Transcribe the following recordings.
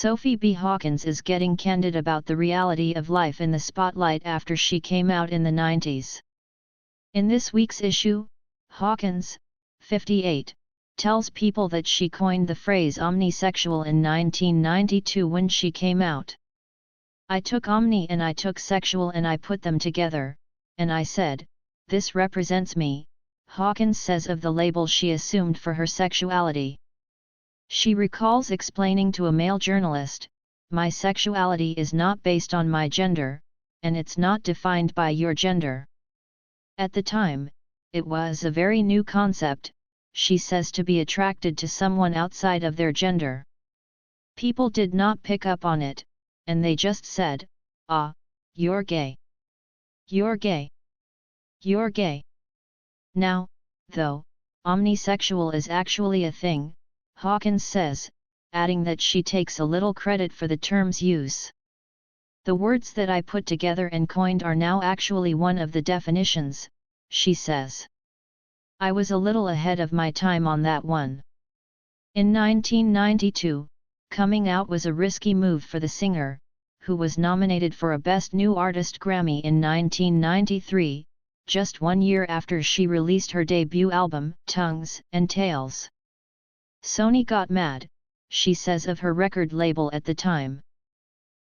Sophie B. Hawkins is getting candid about the reality of life in the spotlight after she came out in the 90s. In this week's issue, Hawkins, 58, tells people that she coined the phrase omnisexual in 1992 when she came out. "I took omni and I took sexual and I put them together, and I said, this represents me," Hawkins says of the label she assumed for her sexuality. She recalls explaining to a male journalist, "My sexuality is not based on my gender, and it's not defined by your gender." At the time, it was a very new concept, she says, to be attracted to someone outside of their gender. People did not pick up on it, and they just said, "Ah, you're gay. You're gay. You're gay." Now, though, omnisexual is actually a thing, Hawkins says, adding that she takes a little credit for the term's use. "The words that I put together and coined are now actually one of the definitions," she says. "I was a little ahead of my time on that one." In 1992, coming out was a risky move for the singer, who was nominated for a Best New Artist Grammy in 1993, just 1 year after she released her debut album, Tongues and Tails. "Sony got mad," she says of her record label at the time.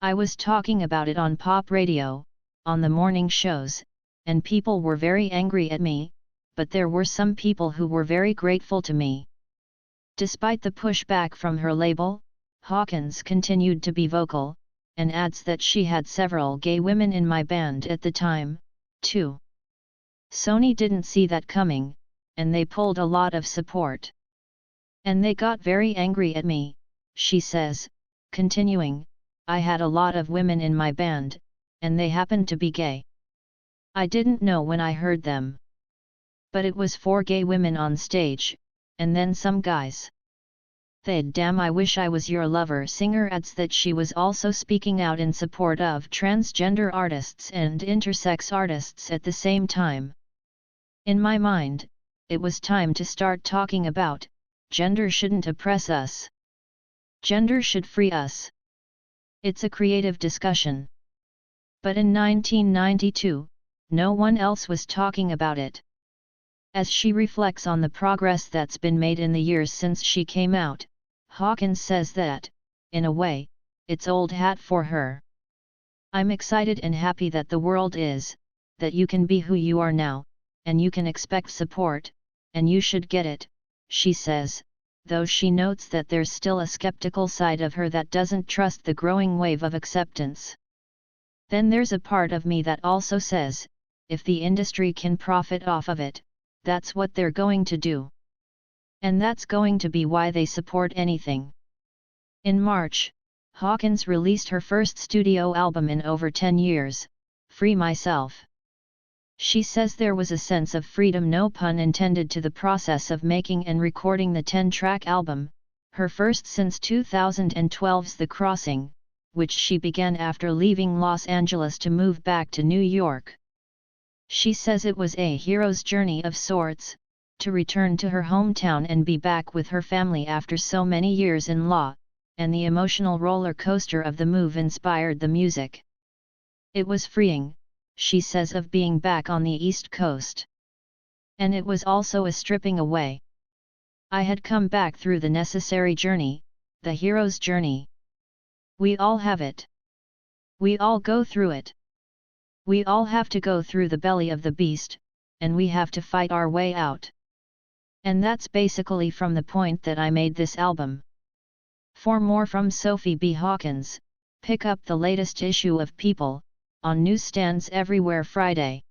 "I was talking about it on pop radio, on the morning shows, and people were very angry at me, but there were some people who were very grateful to me." Despite the pushback from her label, Hawkins continued to be vocal, and adds that she had several gay women in my band at the time, too. "Sony didn't see that coming, and they pulled a lot of support. And they got very angry at me," she says, continuing, "I had a lot of women in my band, and they happened to be gay. I didn't know when I heard them. But it was 4 gay women on stage, and then some guys. They'd damn I wish I was your lover." Singer adds that she was also speaking out in support of transgender artists and intersex artists at the same time. "In my mind, it was time to start talking about, gender shouldn't oppress us. Gender should free us. It's a creative discussion. But in 1992, no one else was talking about it." As she reflects on the progress that's been made in the years since she came out, Hawkins says that, in a way, it's old hat for her. "I'm excited and happy that the world is, that you can be who you are now, and you can expect support, and you should get it," she says, though she notes that there's still a skeptical side of her that doesn't trust the growing wave of acceptance. "Then there's a part of me that also says, if the industry can profit off of it, that's what they're going to do. And that's going to be why they support anything." In March, Hawkins released her first studio album in over 10 years, Free Myself. She says there was a sense of freedom, no pun intended, to the process of making and recording the 10-track album, her first since 2012's The Crossing, which she began after leaving Los Angeles to move back to New York. She says it was a hero's journey of sorts, to return to her hometown and be back with her family after so many years in law, and the emotional roller coaster of the move inspired the music. "It was freeing," she says of being back on the East Coast. "And it was also a stripping away. I had come back through the necessary journey, the hero's journey. We all have it. We all go through it. We all have to go through the belly of the beast, and we have to fight our way out. And that's basically from the point that I made this album." For more from Sophie B. Hawkins, pick up the latest issue of People, on newsstands everywhere Friday.